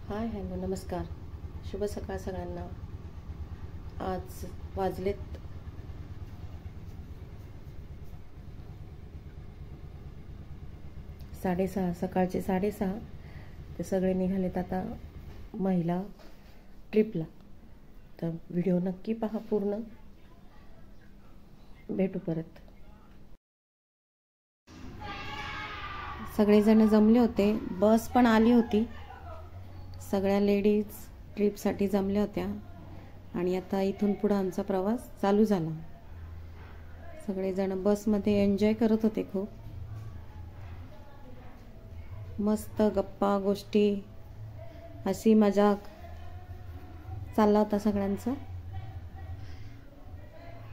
Hi hello नमस्कार, शुभ सकाळ सगळ्यांना। आज वाजलेत 6:30, सकाळचे 6:30। ते सगळे निघालेत आता महिला ट्रिपला। तर व्हिडिओ नक्की पहा पूर्ण। भेटू परत। सगळेजण जमले होते, बस पण आली होती। सगळ्या लेडीज ट्रिपसाठी जमल्या होत्या आणि आता इथून पुढे आमचा प्रवास चालू झाला। सगळेजण बसमध्ये एन्जॉय करत होते। खूप मस्त गप्पा गोष्टी, हसी मजाक चालला होता सगळ्यांचा।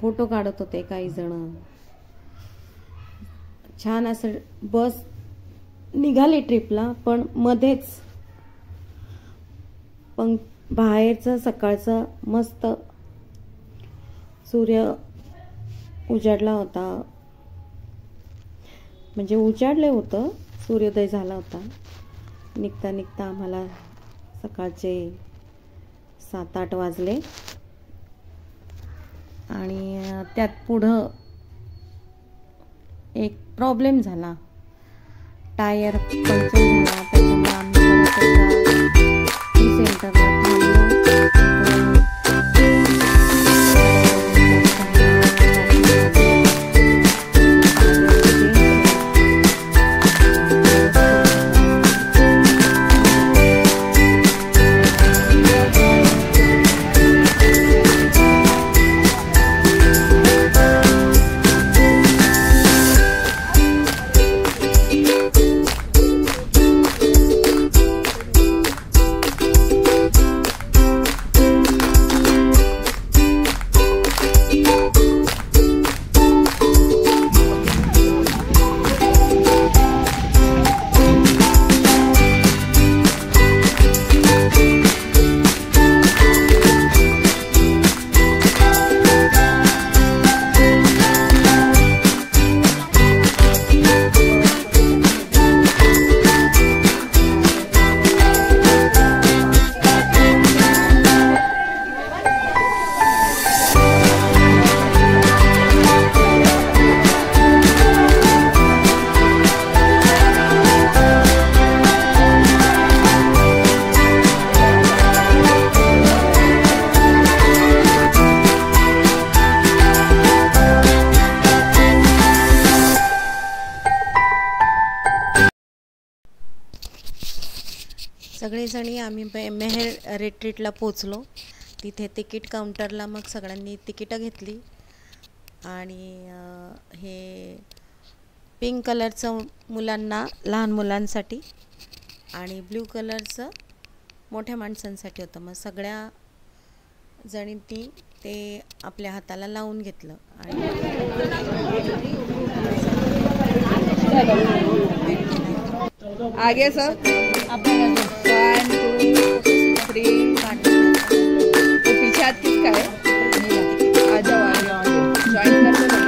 फोटो काढत होते काही जण। छान असं बस निघाली ट्रिपला, पण मध्येच पण बाहेरचं सकाळचं मस्त सूर्य उजाडला होता। म्हणजे उजाडले होतं, सूर्योदय झाला होता। निघता निघता आम्हाला सकाळचे 7-8 वाजले आणि त्यात पुढं एक प्रॉब्लेम झाला। टायर पंक्चर झाला। त्याच्यामुळे आम्ही सेंटरला सगळेजणी आम्ही मेहर रिट्रीटला पोचलो। तिथे तिकीट काउंटरला मग सगळ्यांनी तिकीटं घेतली आणि हे पिंक कलरचं मुलांना, लहान मुलांसाठी आणि ब्ल्यू कलरचं मोठ्या माणसांसाठी होतं। मग सगळ्या जणींनी ते आपल्या हाताला लावून घेतलं आणि आगे सर 1 2 3 तो पीछे हाथ किसका है? आ जाओ ज्वाइन कर लो।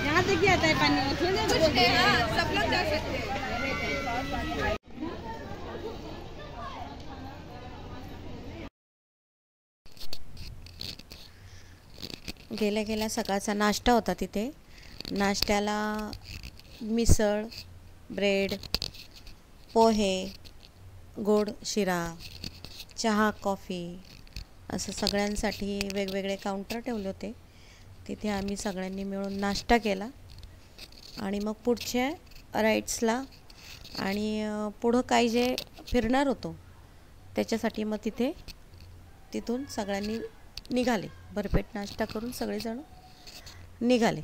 यहाँ तक ही आता है पानी में, सब लोग जा सकते हैं। गेल्या गेल्या सकाळचा नाश्ता होता तिथे. नाश्त्याला मिसळ, ब्रेड, पोहे, गोड शिरा, चहा, कॉफी असं सगळ्यांसाठी वेगवेगळे काउंटर ठेवले होते. तिथे आम्ही सगळ्यांनी मिळून नाश्ता केला आणि मग पुढच्या राईड्सला आणि पुढं काही जे फिरणार होतो त्याच्यासाठी मग तिथून सगळ्यांनी निघाले. भरपेट नाश्ता करून सगळेजण निघाले.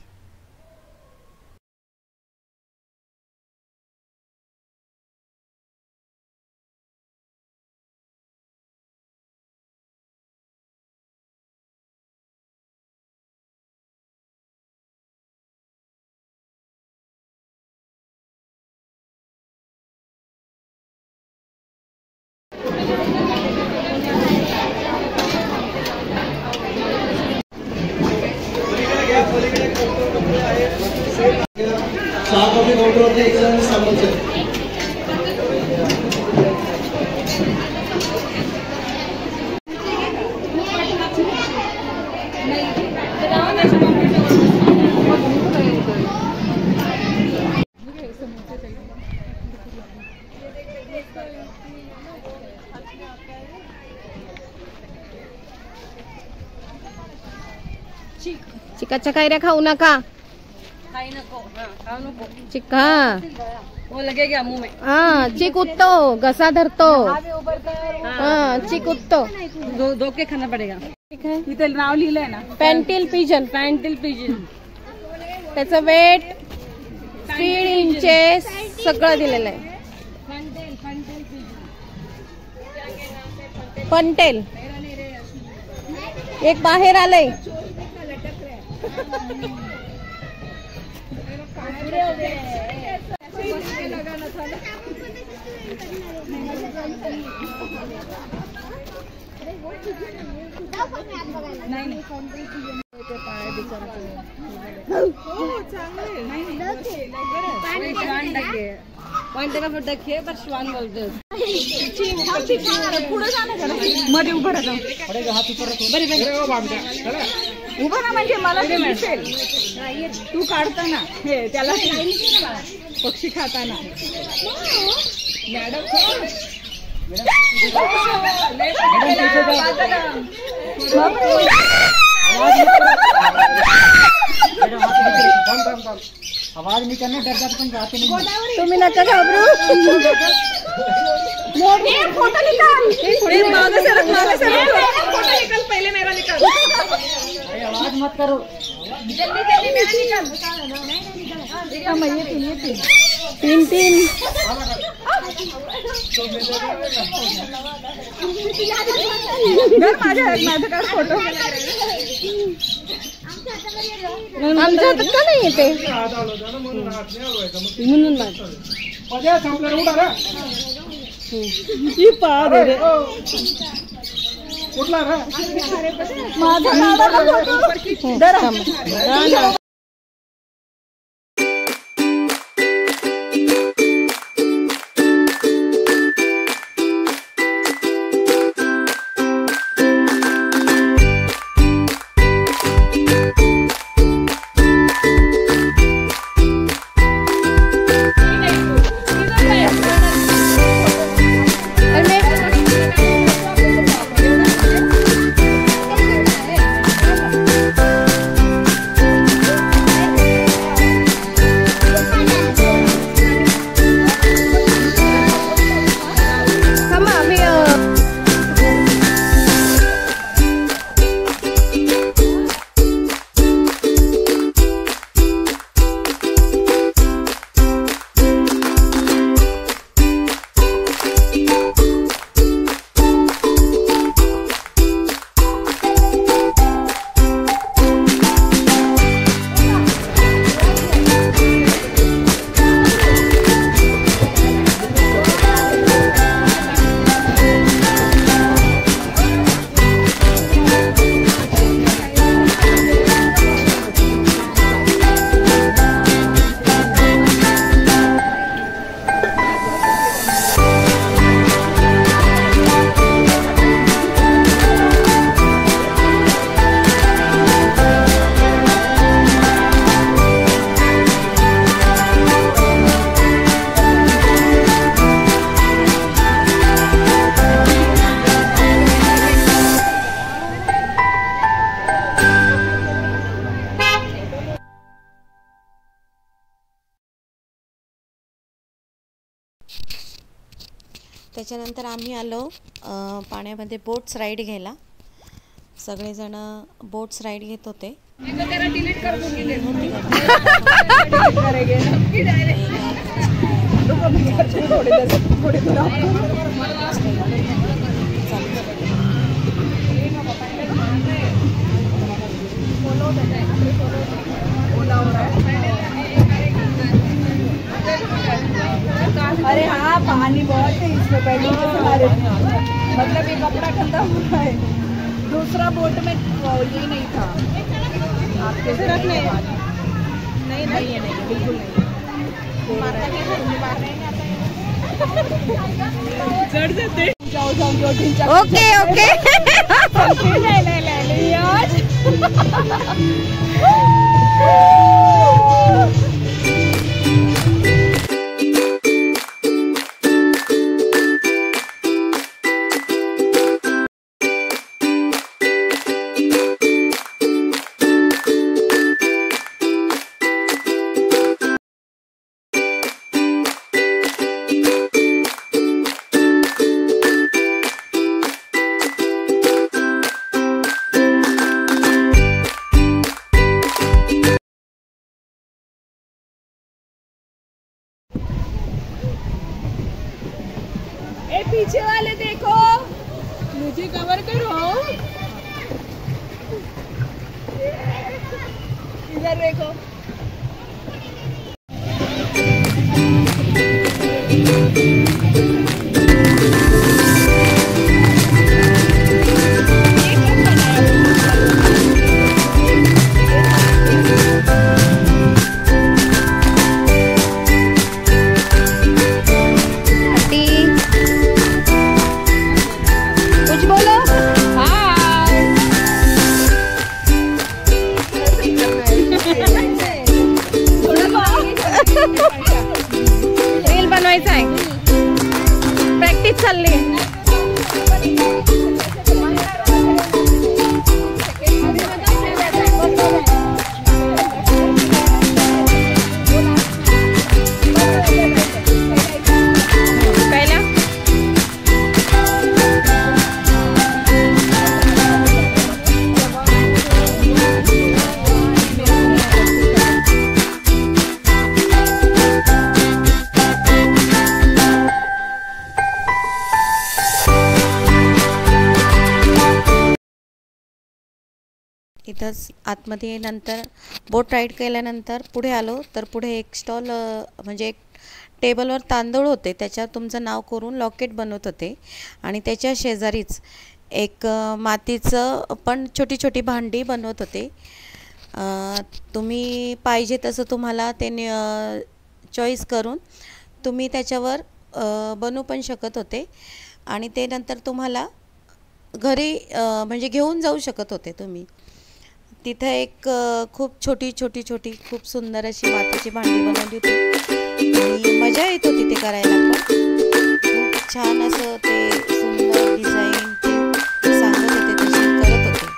चिकाच्या कैऱ्या खाऊ नका. चिका वो लगेगा मुंह में. हाँ चिक उठतो, घसा धरतो. हाँ चिक उठतो. दो के खाना पडेगा. ठीक आहे. इथे नाव लिहिलंय ना, पॅन्टिल पिजन. पॅन्टिल पिजन. त्याचं वेट 3 इंचेस सगळं दिलेलं आहे. पंटेल एक बाहेर आलंय. मध्ये उभं राहतो. उभं ना म्हणजे मला ते दिसेल. तू काढताना हे त्याला पक्षी खाताना मॅडम आवाज नहीं करने, डर जाते पण जाते नहीं. तुम्ही नका घाबरू. फोटो निकाल. मागे सरक, मागे सरक. फोटो निकाल, पहले मेरा निकाल. अरे आवाज मत करो. जल्दी जल्दी मेरा निकाल. तीन माझ्याकडे फोटो आमच्या हातात का नाही येते म्हणून माझा त्याच्यानंतर आम्ही आलो पाण्यामध्ये बोट्स राईड घ्यायला. सगळेजण बोट्स राईड घेत होते. अरे हाँ, पानी बहुत है इसमें, पहले मतलब ये कपड़ा खत्म हुआ है. दूसरा बोट में ये नहीं था. आपके जरूरत नहीं है, नहीं बिल्कुल नहीं. चढ़ जाते. जाओ ओके ओके. नहीं आज. पीछे वाले देखो, मुझे कवर करो. इधर देखो. रील बनवायचं आहे, प्रॅक्टिस चालली आहे. इथंच आतमध्ये नंतर बोट राईड केल्यानंतर पुढे आलो तर पुढे एक स्टॉल म्हणजे एक टेबलवर तांदूळ होते, त्याच्यावर तुमचं नाव करून लॉकेट बनवत होते. आणि त्याच्या शेजारीच एक मातीचं पण छोटी छोटी भांडी बनवत होते. तुम्ही पाहिजे तसं तुम्हाला ते चॉईस करून तुम्ही त्याच्यावर बनवू पण शकत होते. आणि ते नंतर तुम्हाला घरी म्हणजे घेऊन जाऊ शकत होते तुम्ही. तिथे एक खूप छोटी खूप सुंदर अशी मातीची भांडी बनवली होती आणि मजा येत होती ते करायला. पण खूप छान असं ते सुंदर डिझाईन ते सांगत होते, तशी करत होते.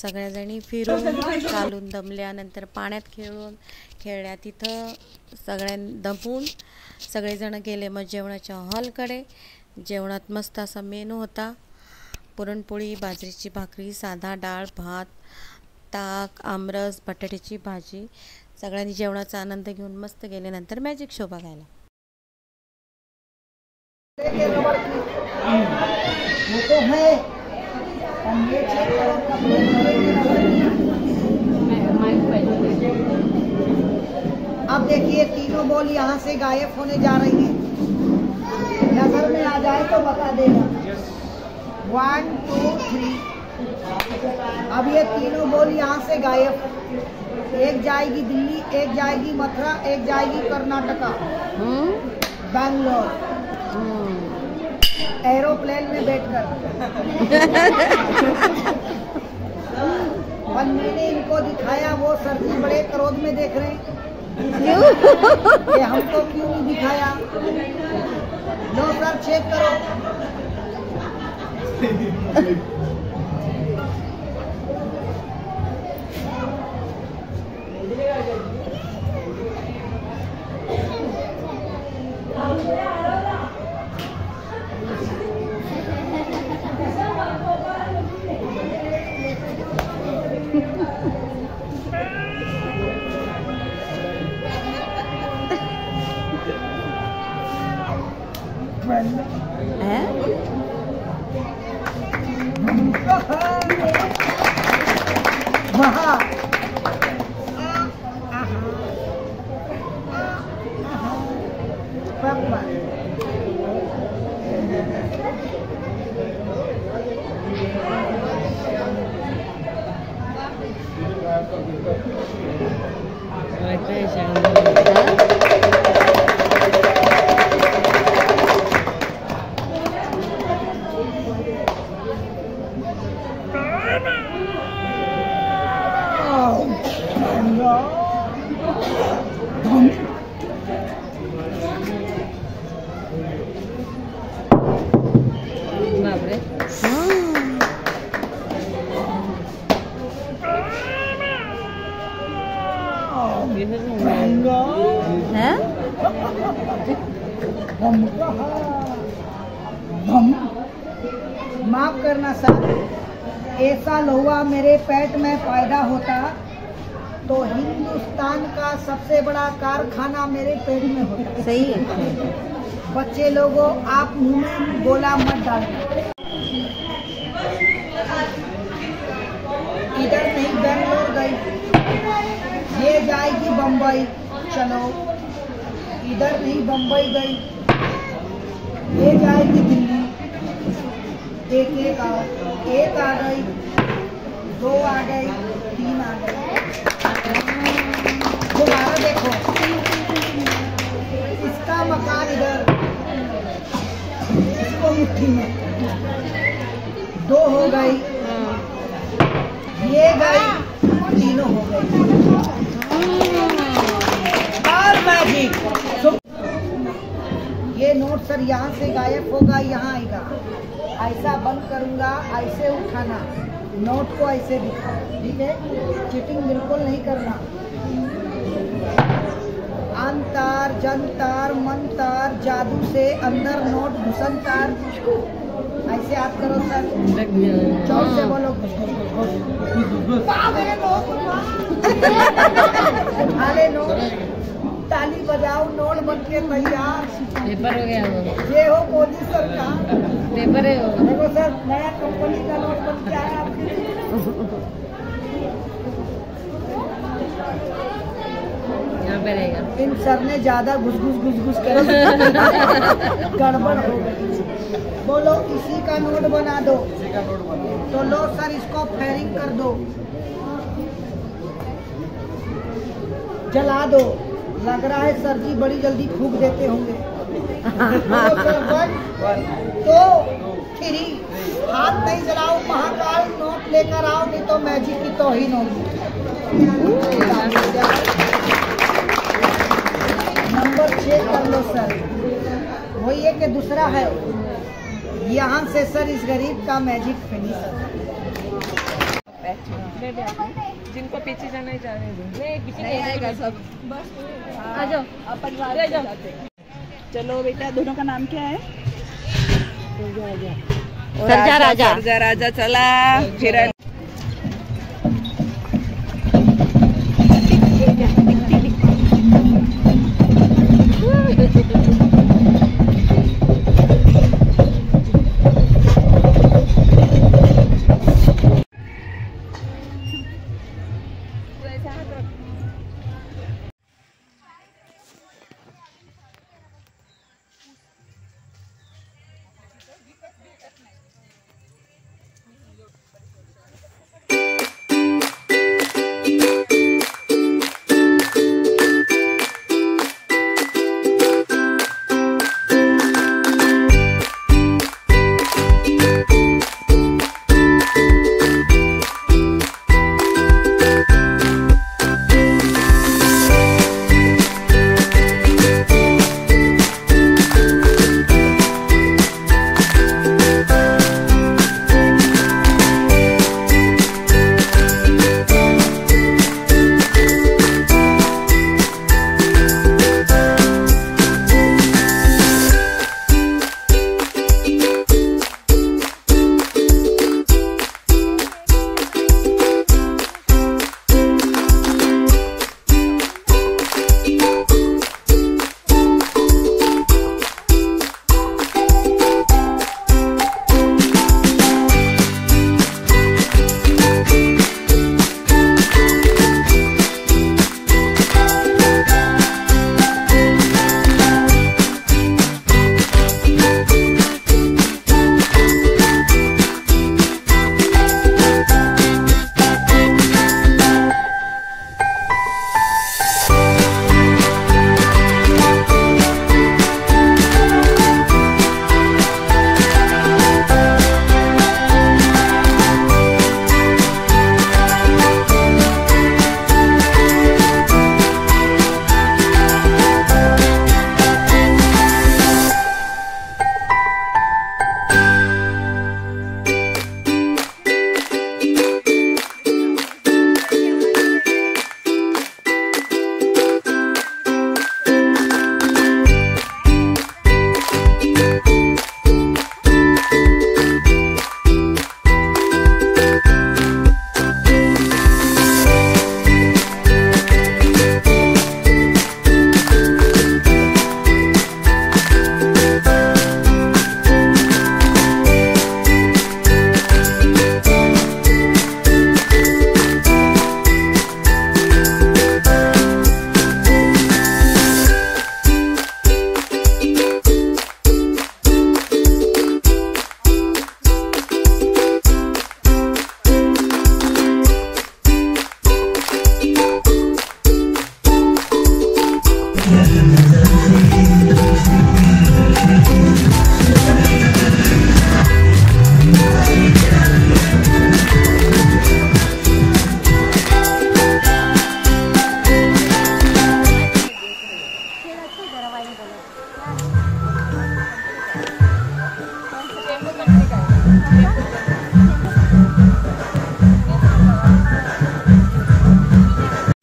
सगळ्याजणी फिरून चालून दमल्यानंतर पाण्यात खेळल्या तिथं सगळ्यांनी दमून सगळेजण गेले मग जेवणाच्या हॉलकडे. जेवणात मस्त असा मेनू होता. पुरणपोळी, बाजरीची भाकरी, साधा डाळ भात, ताक, आमरस, बटाट्याची भाजी. सगळ्यांनी जेवणाचा आनंद घेऊन मस्त गेले. नंतर मॅजिक शो बघायला. अब देखिए तीनों बॉल यहाँ से गायब होने जा रही है. नजर में आ जाए तो बता देना. 1 2 3. अब ये तीनों बॉल यहाँ से गायब. एक जाएगी दिल्ली, एक जाएगी मथुरा, एक जाएगी कर्नाटका, बैंगलोर, एरोप्लेन में बैठकर. और मैंने इनको दिखाया, वो सरजी बड़े क्रोध में देख रहे हैं कि हमको क्यों नहीं दिखाया. लो सर चेक करो. माफ करना सर, ऐसा लोहा मेरे पेट में पैदा होता तो हिंदुस्तान का सबसे बड़ा कारखाना मेरे पेट में होता. सही है. बच्चे लोगों, आप मुंह में गोला मत डालना. इधर नहीं बैंगलोर गई, ये जाएगी बम्बई. चलो, इधर नहीं बम्बई गई, ये जाएगी दिल्ली. एक आ गई, 2 आ गई, 3 आ गई. दोबारा देखो, इसका मकान इधर, इसको मुट्ठी में. 2 हो गई, ये गई, तीनों हो गई. और मैजिक. ये नोट सर यहाँ से गायब होगा, यहाँ आएगा. ऐसा बंद करूंगा, ऐसे उठाना, नोट को ऐसे दिखा. ठीक है, चीटिंग बिल्कुल नहीं करना. अंतर जंतर मंतर जादू से अंदर नोट घुसनतर. ऐसे आप करो सर. जोर से बोलो. उठा ले नोट, ताली बजाओ, नोट बन के तैयार. पेपर हो गया वो. ये हो मोदी सरकार. पेपर है वो. देखो सर, नया कंपनी का नोट बन के आया आपके लिए. यहाँ पे रहेगा. इन सर ने ज्यादा घुस कर गड़बड़ हो गई. बोलो इसी का नोट बना दो. तो लो सर, इसको फायरिंग कर दो, जला दो. लग रहा है सर जी बड़ी जल्दी फूंक देते होंगे. 1 2 3. हाथ नहीं जलाओ, महाकाल नोट लेकर आओ, नहीं तो मैजिक की तौहीन होगी. नंबर 6 कर लो सर. वही है कि दूसरा है. यहाँ से सर इस गरीब का मैजिक फिनिश. जिनको पीछे जाना है जाने दो, नहीं आएगा सब, बस आ जाओ अपन जाते। चलो बेटा, दोनों का नाम क्या है? सर्जा राजा। सर्जा राजा चला फिर।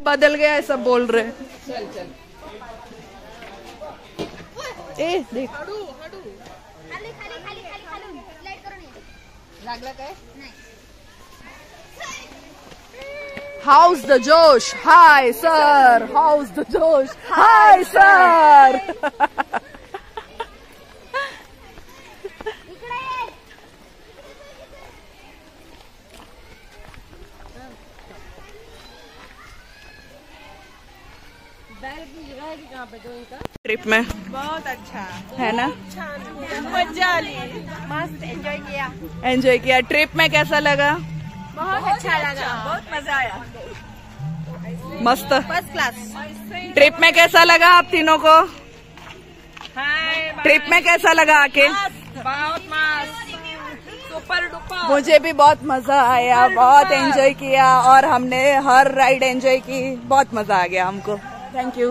बदल गया है सब बोल रहे। चल चल ए देख हाउस द जोश हाय सर, हाउस द जोश हाय सर। ट्रिप में बहुत अच्छा है ना, मजा ली, मस्त एंजॉय किया। ट्रिप में कैसा लगा? बहुत अच्छा लगा, बहुत मजा आया, मस्त फर्स्ट क्लास। ट्रिप में कैसा लगा आप तीनों को? ट्रिप में कैसा लगा आके? बहुत मस्त, सुपर डुपर। मुझे भी बहुत मजा आया, बहुत एंजॉय किया और हमने हर राइड एंजॉय की, बहुत मजा आ गया हमको। Thank you.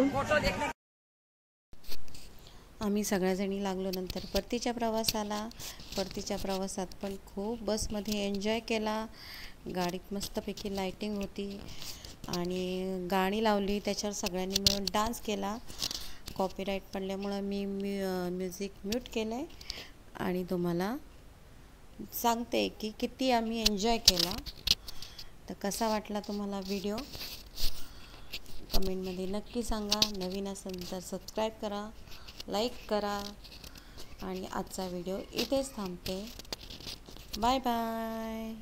आम्ही सगळ्याजणी लागलो नंतर परतीच्या प्रवासाला। परतीच्या प्रवासात पण खूप बसमध्ये एन्जॉय केला, गाडीत मस्तपैकी लाइटिंग होती आणि गाणी लावली, त्याच्यावर सगळ्यांनी मिळून डान्स केला. कॉपीराईट पडल्यामुळं मी म्युझिक म्यूट केलं आहे आणि तुम्हाला सांगते की किती आम्ही एन्जॉय केला. तर कसा वाटला तुम्हाला व्हिडिओ कमेंटमध्ये नक्की सांगा. नवीन असेल तर सबस्क्राईब करा, लाईक करा आणि आजचा व्हिडिओ इथेच थांबते. Bye bye.